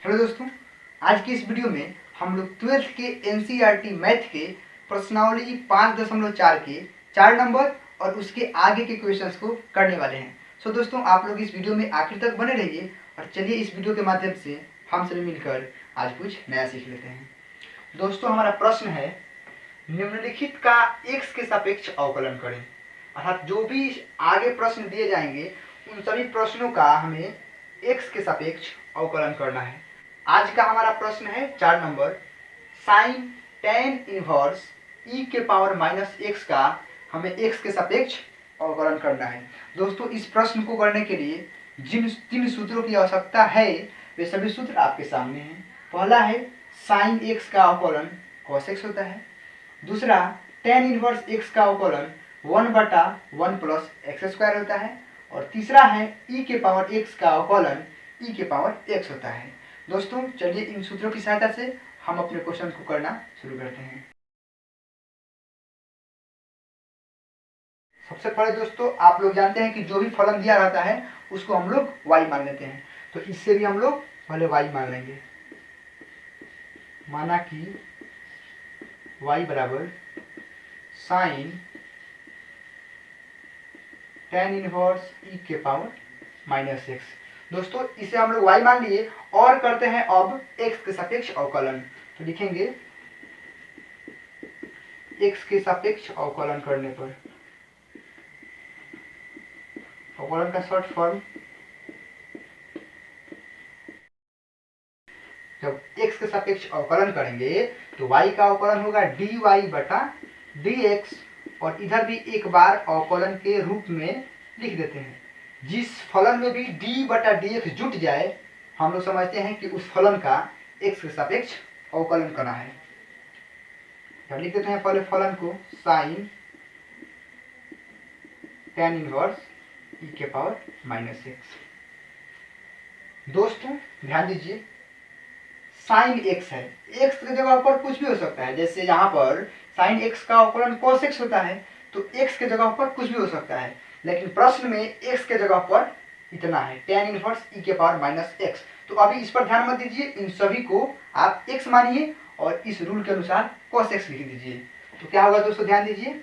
Hello दोस्तों, आज की इस वीडियो में हम लोग 12th के एनसीईआरटी मैथ के प्रश्नावली 5.4 के 4 नंबर और उसके आगे के क्वेश्चंस को करने वाले हैं। सो दोस्तों, आप लोग इस वीडियो में आखिर तक बने रहिए और चलिए इस वीडियो के माध्यम से हम सभी मिलकर आज कुछ नया सीख लेते हैं। दोस्तों, हमारा प्रश्न है, निम्नलिखित का x के सापेक्ष अवकलन करें। अर्थात जो भी आगे प्रश्न दिए जाएंगे उन सभी प्रश्नों का हमें x के सापेक्ष अवकलन करना है। आज का हमारा प्रश्न है 4 number, sine tan inverse e के पावर माइनस x का हमें x के सापेक्ष अवकलन करना है। दोस्तों, इस प्रश्न को करने के लिए जिन 3 सूत्रों की आवश्यकता है वे सभी सूत्र आपके सामने हैं। पहला है साइन x का अवकलन cos x होता है। दूसरा, tan इनवर्स x का अवकलन 1/1 प्लस एक्स स्क्वायर होता है। और तीसरा है e के पावर x का अवकलन e के पावर x होता है। दोस्तों, चलिए इन सूत्रों की सहायता से हम अपने क्वेश्चन को करना शुरू करते हैं। सबसे पहले दोस्तों, आप लोग जानते हैं कि जो भी फलन दिया रहता है उसको हम लोग y मान लेते हैं। तो इससे भी हम लोग पहले y मान लेंगे। माना कि y बराबर साइन tan इनवर्स e के पावर माइनस x। दोस्तों, इसे हम लोग y मान लिए और करते हैं अब x के सापेक्ष अवकलन। तो लिखेंगे x के सापेक्ष अवकलन करने पर अवकलन का शॉर्ट फॉर्म, जब x के सापेक्ष अवकलन करेंगे तो y का अवकलन होगा dy/dx और इधर भी एक बार अवकलन के रूप में लिख देते हैं। जिस फलन में भी d/dx जुट जाए हम लोग समझते हैं कि उस फलन का x के सापेक्ष अवकलन करना है। तो लिख देते हैं पहले फलन को, साइन tan इनवर्स e के पावर माइनस x। दोस्तों, ध्यान दीजिए, साइन x है, x की जगह पर कुछ भी हो सकता है। जैसे यहाँ पर साइन x का अवकलन cos x होता है तो x के जगह पर कुछ भी हो सकता है, लेकिन प्रश्न में x के जगह पर इतना है, tan इनवर्स e के पावर माइनस x। तो अभी इस पर ध्यान मत दीजिए, इन सभी को आप x मानिए और इस रूल के अनुसार cos x लिख दीजिए। तो क्या होगा दोस्तों, ध्यान दीजिए,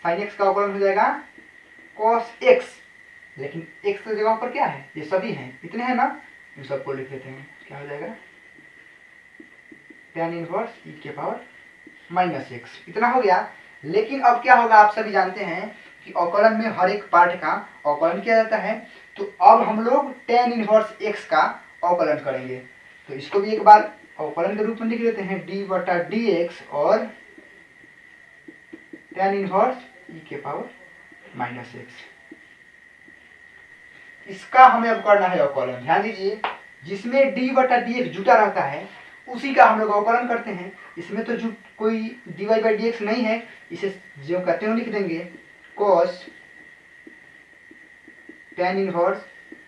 साइन x का अवकलन हो जाएगा cos x, लेकिन x की जगह पर क्या है, ये सभी हैं, इतने हैं ना, इन सबको लिख लेते हैं। क्या हो जाएगा, tan इनवर्स e के पावर माइनस x, इतना हो गया। लेकिन अब क्या होगा, आप सभी जानते हैं कि अवकलन में हर एक पार्ट का अवकलन किया जाता है। तो अब हम लोग tan इनवर्स x का अवकलन करेंगे। तो इसको भी एक बार अवकलन के रूप में लिख देते हैं, d/dx और tan इनवर्स e के पावर माइनस x। इसका हमें अब करना है अवकलन। ध्यान दीजिए, जिसमें d/dx जुटा रहता है उसी का हम लोग अवकलन करते हैं। इसमें तो कोई dy/dx नहीं है, इसे जो कहते हैं लिख देंगे cos tan इनवर्स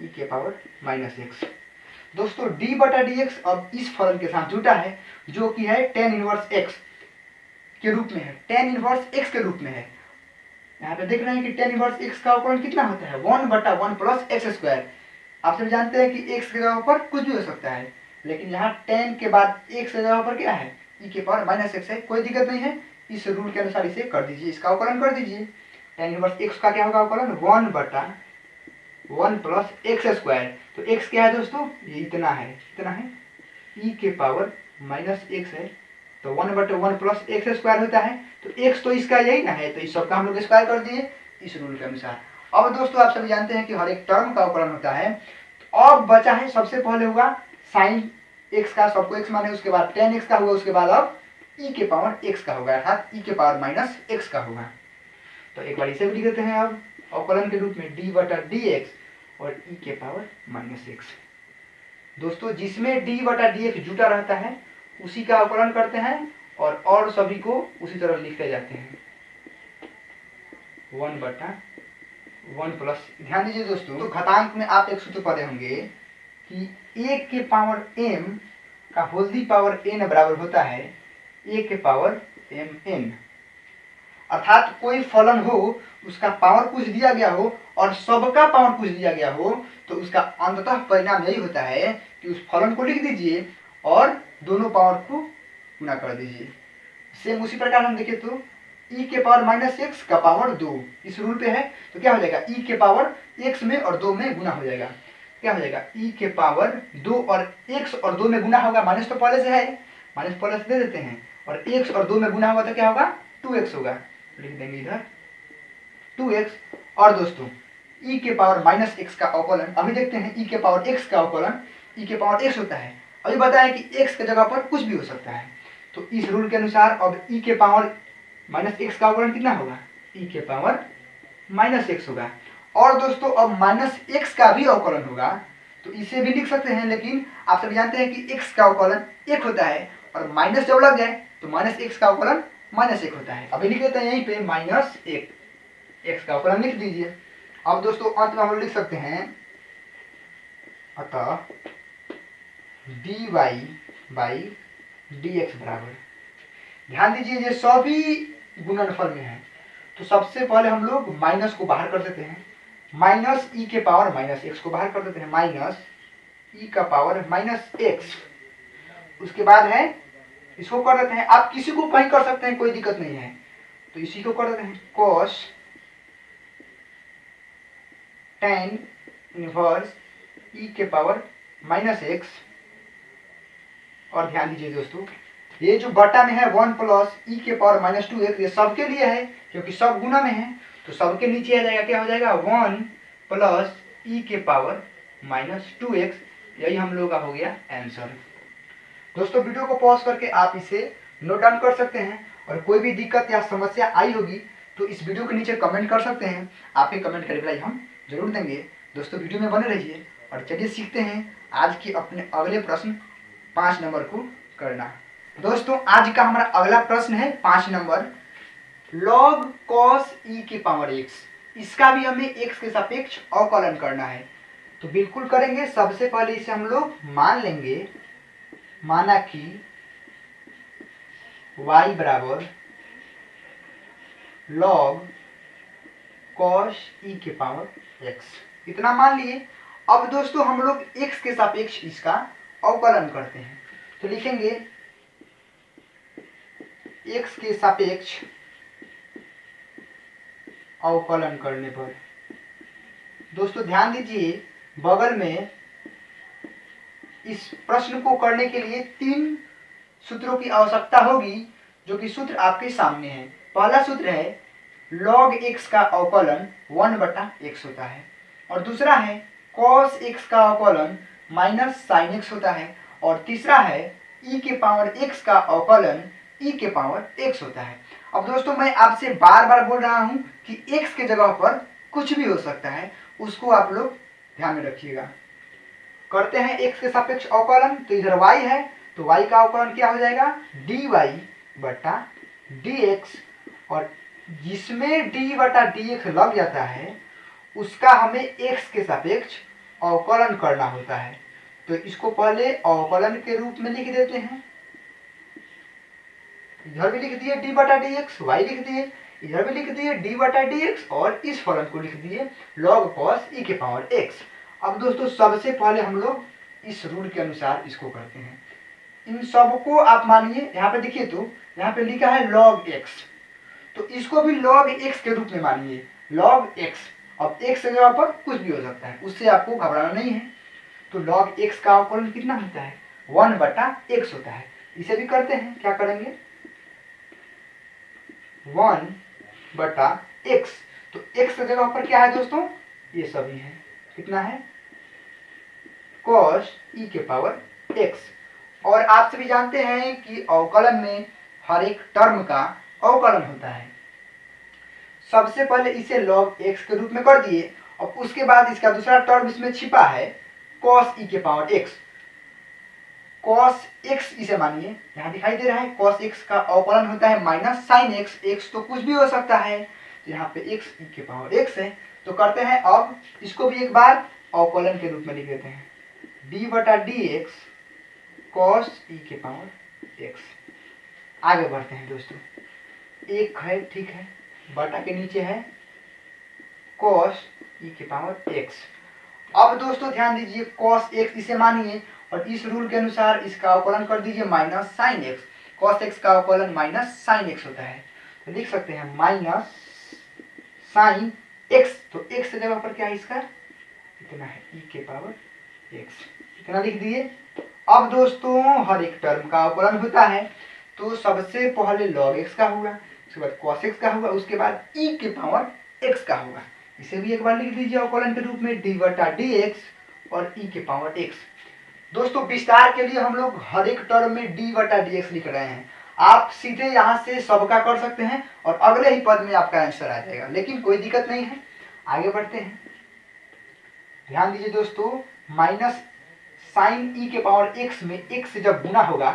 e के पावर माइनस x। दोस्तों, d/dx अब इस फलन के साथ जुटा है जो कि है tan इनवर्स x के रूप में है, tan इनवर्स x के रूप में है। यहाँ पे देख रहे हैं कि tan इनवर्स x का अवकलन कितना होता है, 1/1 प्लस एक्स स्क्वायर। आप सब जानते हैं कि x की जगह पर कुछ भी हो सकता है, लेकिन यहाँ tan के बाद x की जगह पर क्या है, e के पावर माइनस x है। कोई दिक्कत नहीं है, इस रूल के अनुसार इसे कर दीजिए, इसका अवकलन कर दीजिए। tan इनवर्स x का क्या होगा अवकलन, 1/1 प्लस एक्स स्क्वायर। तो x क्या है दोस्तों, ये इतना है, कितना है, e के पावर माइनस x है। तो 1/1 प्लस एक्स स्क्वायर होता है, तो x तो इसका यही ना है, तो इस सब का हम लोग स्क्वायर कर दिए इस रूल के अनुसार। अब दोस्तों, आप सभी जानते हैं कि हर एक टर्म का अवकलन होता है। तो अब बचा है, सबसे पहले होगा साइन x का, सबको x माने, उसके बाद tan x का होगा, उसके बाद अब e के पावर x का होगा, अर्थात e के पावर माइनस x का होगा। तो एक बार इसे भी लिख देते हैं अब अवकलन के रूप में, d/dx और e के पावर माइनस x। दोस्तों, जिसमें d/dx जुटा रहता है उसी का अवकलन करते हैं और सभी को उसी तरह लिखते जाते हैं, 1/1 प्लस। ध्यान दीजिए दोस्तों, तो घातांक में आप एक सूत्र पढ़े होंगे कि a के पावर m का होल दी पावर n बराबर होता है a के पावर mn। अर्थात कोई फलन हो, उसका पावर कुछ दिया गया हो और सबका पावर कुछ दिया गया हो, तो उसका अंततः परिणाम यही होता है कि उस फलन को लिख दीजिए और दोनों पावर को गुना कर दीजिए। सेम उसी प्रकार हम देखें तो e के पावर माइनस एक्स का पावर 2 इस रूल पे है, तो क्या हो जाएगा e के पावर x में और 2 में गुना हो जाएगा। क्या हो जाएगा e के पावर 2 और x और 2 में गुना होगा, माइनस तो पहले से है, माइनस पहले से दे देते हैं, और x और 2 में गुना होगा तो क्या होगा 2x होगा, लिख देंगे इधर 2x। और दोस्तों e के पावर माइनस एक्स का अवकलन, अभी देखते हैं e के पावर x का अवकलन e के पावर x होता है। अभी बताया कि x के जगह पर कुछ भी हो सकता है, तो इस रूल के अनुसार अब e के पावर माइनस एक्स का अवकलन कितना होगा, e के पावर माइनस एक्स होगा। और दोस्तों अब माइनस एक्स का भी अवकलन होगा, तो इसे भी लिख सकते हैं, लेकिन आप सभी जानते हैं कि x का अवकलन 1 होता है और माइनस जब लग जाए तो माइनस एक्स का अवकलन माइनस 1 होता है। अभी लिख देते हैं यहीं पे माइनस 1, एक्स का अवकलन लिख दीजिए। अब दोस्तों अंत में हम लोग लिख सकते हैं अतः dy बाई dx बराबर, ध्यान दीजिए ये सभी गुणनफल में है, तो सबसे पहले हम लोग माइनस को बाहर कर देते हैं, माइनस ई के पावर माइनस एक्स को बाहर कर देते हैं, माइनस ई का पावर माइनस एक्स। उसके बाद है इसको कर देते हैं, आप किसी को कहीं कर सकते हैं, कोई दिक्कत नहीं है, तो इसी को कर देते हैं cos tan इनवर्स ई के पावर माइनस एक्स। और ध्यान दीजिए दोस्तों ये जो बटा में है 1 प्लस ई के पावर माइनस 2x, ये सबके लिए है क्योंकि सब गुना में है, तो सबके नीचे आ जाएगा, क्या हो जाएगा 1 प्लस ई के पावर माइनस 2x। यही हम लोगों का हो गया आंसर। दोस्तों वीडियो को पॉज करके आप इसे नोट डाउन कर सकते हैं, और कोई भी दिक्कत या समस्या आई होगी तो इस वीडियो के नीचे कमेंट कर सकते हैं, आपके कमेंट का रिप्लाई हम जरूर देंगे। दोस्तों वीडियो में बने रहिए और चलिए सीखते हैं आज के अपने अगले प्रश्न 5 नंबर को करना। दोस्तों आज का हमारा अगला प्रश्न है 5 नंबर, log cos e के पावर x, इसका भी हमें x के सापेक्ष अवकलन करना है, तो बिल्कुल करेंगे। सबसे पहले इसे हम लोग मान लेंगे, माना कि y बराबर log cos e के पावर x, इतना मान लिए। अब दोस्तों हम लोग x के सापेक्ष इसका अवकलन करते हैं, तो लिखेंगे x के सापेक्ष अवकलन करने पर, दोस्तों ध्यान दीजिए बगल में इस प्रश्न को करने के लिए 3 सूत्रों की आवश्यकता होगी, जो कि सूत्र आपके सामने है। पहला सूत्र है log x का अवकलन 1/x होता है, और दूसरा है cos x का अवकलन माइनस sin x होता है, और तीसरा है e के पावर x का अवकलन e के पावर x होता है। अब दोस्तों मैं आपसे बार बार बोल रहा हूं कि x के जगह पर कुछ भी हो सकता है, उसको आप लोग ध्यान में रखिएगा। करते हैं x के सापेक्ष अवकलन, तो इधर y है, तो y का अवकलन क्या हो जाएगा dy बटा dx, और जिसमें d बटा dx लग जाता है उसका हमें x के सापेक्ष अवकलन करना होता है, तो इसको पहले अवकलन के रूप में लिख देते हैं। इधर भी लिख दिए d बटा dx, y लिख दिए, इधर भी लिख दिए d बटा dx, और इस फलन को लिख दिए log cos e के पावर x। अब दोस्तों सबसे पहले हम लोग इस रूल के अनुसार इसको करते हैं। इन सबको आप मानिए, यहाँ पे देखिए तो यहाँ पे लिखा है log x, तो इसको भी log x के रूप में मानिए, log x। अब x के जगह पर कुछ भी हो सकता है, उससे आपको घबराना नहीं है। तो log x का अवकलन कितना होता है 1/x होता है। इसे भी करते हैं, क्या करेंगे 1/x, तो x की जगह पर क्या है दोस्तों ये सभी है, कितना है cos e के पावर x। और आप सभी जानते हैं कि अवकलन में हर एक टर्म का अवकलन होता है। सबसे पहले इसे log x के रूप में कर दिए, और उसके बाद इसका दूसरा टर्म इसमें छिपा है cos e के पावर x, cos x इसे मानिए, यहाँ दिखाई दे रहा है cos x का अवकलन होता है माइनस sin x, x तो कुछ भी हो सकता है, तो यहाँ पे x e के पावर x है। तो करते हैं, अब इसको भी एक बार अवकलन के रूप में लिख देते हैं d बटा dx cos e के पावर x। आगे बढ़ते हैं दोस्तों, एक है ठीक है, बटा के नीचे है cos e के पावर x। अब दोस्तों ध्यान दीजिए cos x इसे मानिए, और इस रूल के अनुसार इसका अवकलन कर दीजिए minus sine x. Cos x का अवकलन माइनस साइन एक्स होता है, तो लिख सकते हैं माइनस साइन एक्स। तो एक्स की जगह पर क्या है इसका, इतना है ई के पावर एक्स, इतना लिख दिए। अब दोस्तों हर एक टर्म का अवकलन होता है, तो सबसे पहले लॉग एक्स का हुआ, उसके बाद कॉस एक्स का हुआ, उसके बाद ई के पावर एक्स का होगा। इसे भी एक बार लिख दीजिए अवकलन के रूप में डी बटा डी एक्स और ई के पावर एक्स। दोस्तों विस्तार के लिए हम लोग हर एक टर्म में डी बटा डी एक्स लिख रहे हैं। आप सीधे यहाँ से सबका कर सकते हैं और अगले ही पद में आपका आंसर आ जाएगा, लेकिन कोई दिक्कत नहीं है। आगे बढ़ते हैं, ध्यान दीजिए दोस्तों, माइनस साइन ई के पावर एक्स में एक्स से जब गुना होगा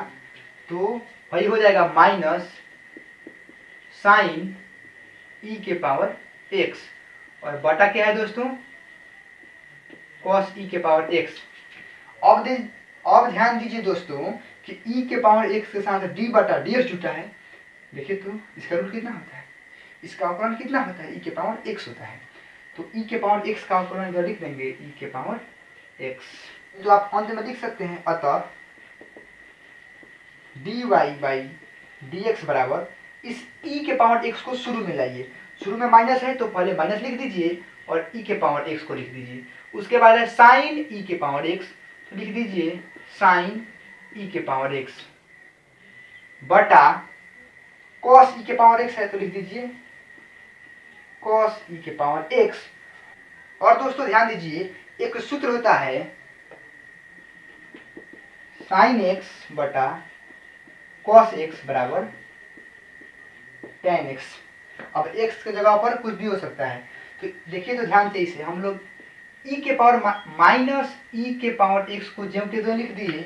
तो वही हो जाएगा माइनस साइन ई के पावर एक्स, और बटा क्या है दोस्तों, कॉस ई के पावर एक्स। अब ध्यान दीजिए दोस्तों कि ई के पावर एक्स के साथ डी बटा डी एक्स जुटा है। देखिए तो इसका रूट कितना होता है, इसका अवकलन कितना होता है, ई के पावर एक्स होता है। तो ई के पावर एक्स का अवकलन इधर लिख देंगे ई के पावर एक्स, तो आप अंत में लिख सकते हैं अतः D Y by D X बराबर, इस ई के पावर एक्स को शुरू में लाइए, शुरू में माइनस है तो पहले माइनस लिख दीजिए और ई के पावर एक्स को लिख दीजिए। उसके बाद है साइन ई के पावर एक्स, तो लिख दीजिए साइन ई के पावर एक्स बटा कॉस ई के पावर एक्स है तो लिख दीजिए कॉस ई के पावर एक्स। और दोस्तों ध्यान दीजिए एक सूत्र होता है साइन एक्स बटा कॉस एक्स बराबर टेन एक्स। अब एक्स की जगह पर कुछ भी हो सकता है, तो देखिए तो ध्यान से इसे हम लोग ई के पावर माइनस ई के पावर एक्स को ज्यों के त्यों लिख दिए,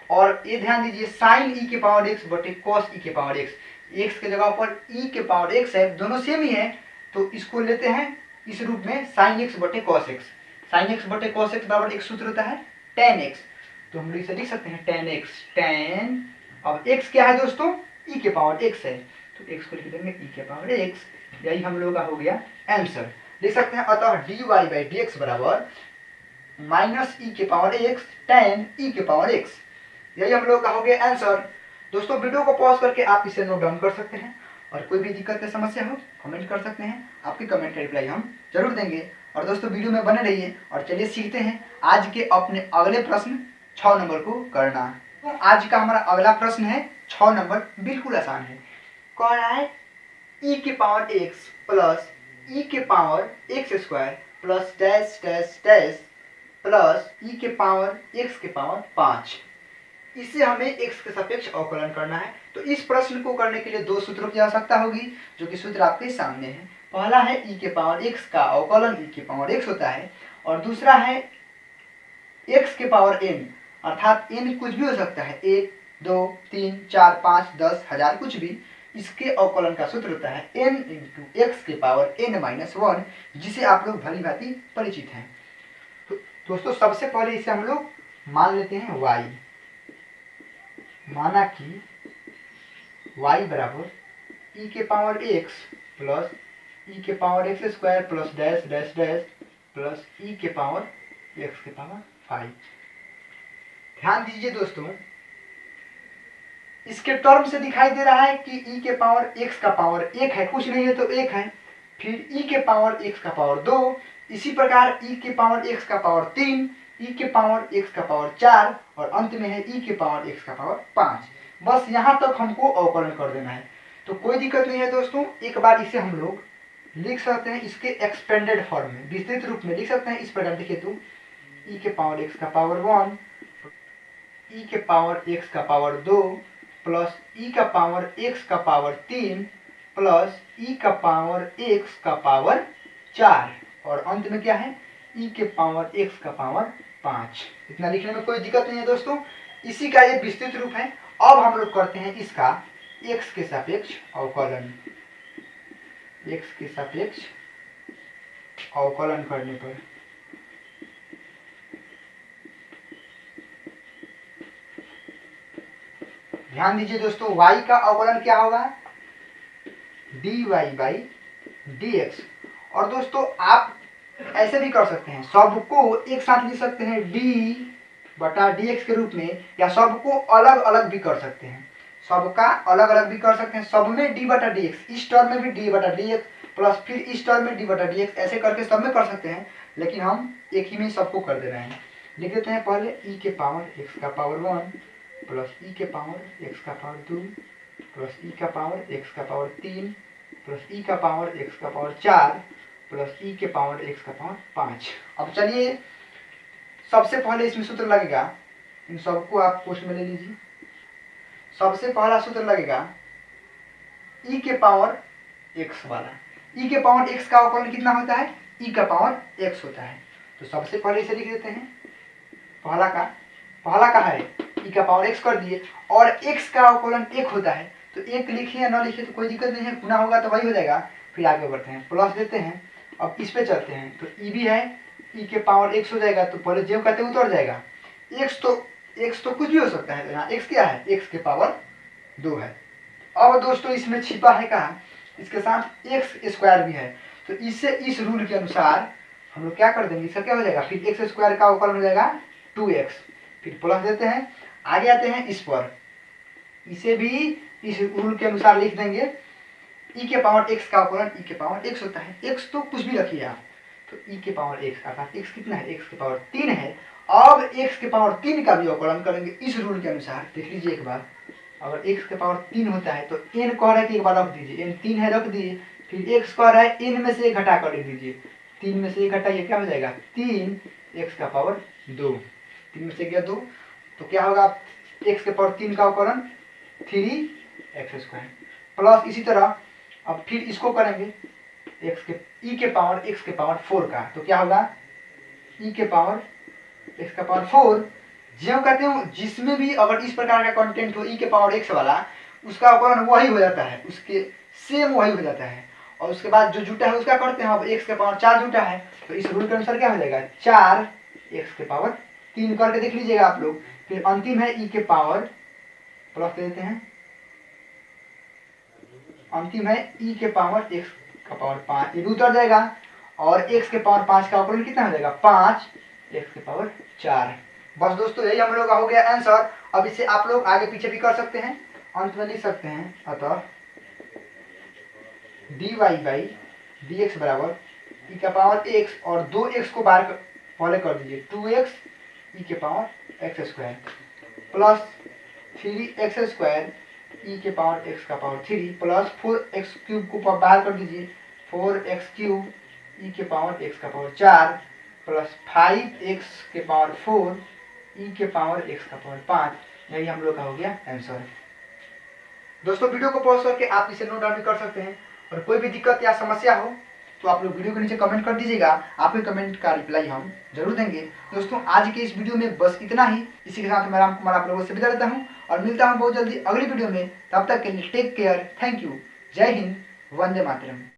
और ये ध्यान दीजिए साइन ई के पावर एक्स बटे कॉस ई के पावर एक्स, एक्स के जगह पर ई के पावर एक्स है, दोनों सेम ही है, तो इसको लेते हैं इस रूप में साइन एक्स बटे कॉस एक्स। साइन एक्स बटे कॉस एक्स बराबर एक सूत्र होता है टेन एक्स, तो हम इसे लिख सकते हैं टेन एक्स, टेन, अब एक्स क्या है दोस्तों, ई के पावर एक्स है, तो एक्स को लिख देंगे ई के पावर एक्स। यही हम लोग का हो गया आंसर। लिख सकते हैं अतः D Y by D X बराबर माइनस ई के पावर एक्स टेन ई के पावर एक्स। यही हम लोग का हो गया आंसर। दोस्तों वीडियो को पॉज करके आप इसे नोट डाउन कर सकते हैं, और कोई भी दिक्कत या समस्या हो कमेंट कर सकते हैं, आपके कमेंट का रिप्लाई हम जरूर देंगे। और दोस्तों वीडियो में बने रहिए और चलिए सीखते हैं आज के अपने अगले प्रश्न 6 नंबर को करना। तो आज का हमारा अगला प्रश्न है 6 नंबर, बिल्कुल आसान है। कह रहा है ई के पावर एक्स प्लस ई के power x square plus dash dash dash plus e के पावर एक्स के पावर 5, इससे हमें एक्स के सापेक्ष अवकलन करना है। तो इस प्रश्न को करने के लिए दो सूत्रों की आवश्यकता होगी, जो कि सूत्र आपके सामने है। पहला है ई के पावर एक्स का अवकलन ई के पावर एक्स होता है, और दूसरा है एक्स के पावर एन, अर्थात एन कुछ भी हो सकता है, 1 2 3 4 5 10 1000 कुछ भी, इसके अवकलन का सूत्र होता है n इंटू एक्स के पावर n माइनस 1, जिसे आप लोग भली भांति परिचित हैं। तो दोस्तों सबसे पहले इसे हम लोग मान लेते हैं y, माना कि y बराबर ई के पावर x प्लस ई के power x square plus dash dash dash plus e के पावर एक्स के पावर 5। ध्यान दीजिए दोस्तों, इसके टर्म से दिखाई दे रहा है कि ई के पावर एक्स का पावर 1 है, कुछ नहीं है तो 1 है, फिर ई के पावर एक्स का पावर 2, इसी प्रकार ई के पावर एक्स का पावर 3, ई के पावर एक्स का पावर 4, और अंत में है ई के पावर एक्स का पावर 5। बस यहाँ तक हमको अवकलन कर देना है, तो कोई दिक्कत नहीं है दोस्तों। एक बार इसे हम लोग लिख सकते हैं इसके एक्सपेंडेड फॉर्म में, विस्तृत रूप में लिख सकते हैं इस प्रकार। देखिए तो ई के पावर एक्स का पावर 1, ई के पावर एक्स का पावर 2 प्लस ई का पावर एक्स का पावर 3 प्लस ई का पावर एक्स का पावर 4, और अंत में क्या है ई के पावर एक्स का पावर 5। इतना लिखने में कोई दिक्कत नहीं है दोस्तों, इसी का ये विस्तृत रूप है। अब हम लोग करते हैं इसका एक्स के सापेक्ष अवकलन। एक्स के सापेक्ष अवकलन करने पर ध्यान दीजिए दोस्तों, y का अवकलन क्या होगा, dy बाई dx। और दोस्तों आप ऐसे भी कर सकते हैं, सबको एक साथ लिख सकते हैं d बटा dx के रूप में, या सबको अलग अलग भी कर सकते हैं, सबका अलग अलग भी कर सकते हैं, सब में d बटा dx, इस टर्म में भी d बटा dx प्लस फिर इस टर्म में d बटा dx, ऐसे करके सब में कर सकते हैं, लेकिन हम एक ही में सबको कर दे रहे हैं। लिख देते हैं पहले e के पावर x का पावर 1 प्लस e के पावर x का पावर 2 प्लस e का पावर x का पावर 3 प्लस e का पावर x का पावर 4 प्लस e के पावर x का पावर 5। अब चलिए सबसे पहले इसमें सूत्र लगेगा, इन सबको आप पोस्ट में ले लीजिए। सबसे पहला सूत्र लगेगा e के पावर x वाला। e के पावर x का अवकलन कितना होता है, e का पावर x होता है। तो सबसे पहले इसे लिख देते हैं, पहला का है e का पावर x कर दिए, और x का अवकलन 1 होता है, तो 1 लिखिए या न लिखिए तो कोई दिक्कत नहीं है, गुना होगा तो वही हो जाएगा। फिर आगे बढ़ते हैं, प्लस देते हैं। अब इस पे चलते हैं, तो e भी है, e के पावर x हो जाएगा, तो पहले जो कहते हैं उतर जाएगा। x तो कुछ भी हो सकता है, तो यहाँ x क्या है, x के पावर 2 है। अब दोस्तों इसमें छिपा है कहाँ, इसके साथ x स्क्वायर भी है, तो इससे इस रूल के अनुसार हम लोग क्या कर देंगे, इसका क्या हो जाएगा, फिर x स्क्वायर का अवकलन हो जाएगा 2x। फिर प्लस देते हैं, आगे आते हैं इस पर, इसे भी इस रूल के अनुसार लिख देंगे। e के पावर x का अवकलन e के पावर x होता है, x तो कुछ भी रखिए आप, तो e के पावर x अर्थात x कितना है, x के पावर 3 है। अब x के पावर 3 का भी अवकलन करेंगे इस रूल के अनुसार। देख लीजिए एक बार, अगर x के पावर 3 होता है तो n कह रहा है कि एक बार रख दीजिए, n 3 है रख दिए, फिर x कह रहा है n में से 1 घटा कर लिख दीजिए, 3 में से 1 घटाइए क्या हो जाएगा, 3 x का पावर 2, 3 में से गया 2, तो क्या होगा, x के पावर 3 का अवकलन 3x स्क्वायर प्लस इसी तरह। अब फिर इसको करेंगे e के पावर x के पावर 4 का, तो क्या होगा, e के पावर x का पावर 4, जो कहते हैं जिसमें भी अगर इस प्रकार का कंटेंट हो e के पावर x वाला, उसका अवकलन वही हो जाता है, उसके सेम वही हो जाता है। और उसके बाद जो जुटा है उसका करते हैं, अब x के पावर 4 जुटा है, तो इस रूल के अनुसार क्या हो जाएगा, 4x के पावर 3 करके देख लीजिएगा आप लोग। फिर अंतिम है e के पावर, प्लस देते हैं, अंतिम है e के पावर x का पावर 5, ये भी उतर जाएगा, और x के पावर 5 का अवकलन कितना हो जाएगा, 5x के पावर 4। बस दोस्तों यही हम लोग का हो गया आंसर। अब इसे आप लोग आगे पीछे भी कर सकते हैं, अंत में लिख सकते हैं, अतः dy बाई dx बराबर e का पावर x और 2x को बाहर पहले कर दीजिए, 2x e के power x square plus 3x square e के पावर x का पावर 3 प्लस 4x क्यूब को बाहर कर दीजिए, 4x क्यूब e के पावर x का पावर 4 प्लस 5x के पावर 4 e के पावर x का पावर 5। यही हम लोग का हो गया आंसर। दोस्तों वीडियो को पॉज करके आप इसे नोट डाउन भी कर सकते हैं, और कोई भी दिक्कत या समस्या हो तो आप लोग वीडियो के नीचे कमेंट कर दीजिएगा, आपके कमेंट का रिप्लाई हम जरूर देंगे। दोस्तों आज के इस वीडियो में बस इतना ही, इसी के साथ मैं राम कुमार आप लोगों से विदा लेता हूँ और मिलता हूँ बहुत जल्दी अगली वीडियो में। तब तक के लिए टेक केयर, थैंक यू, जय हिंद, वंदे मातरम।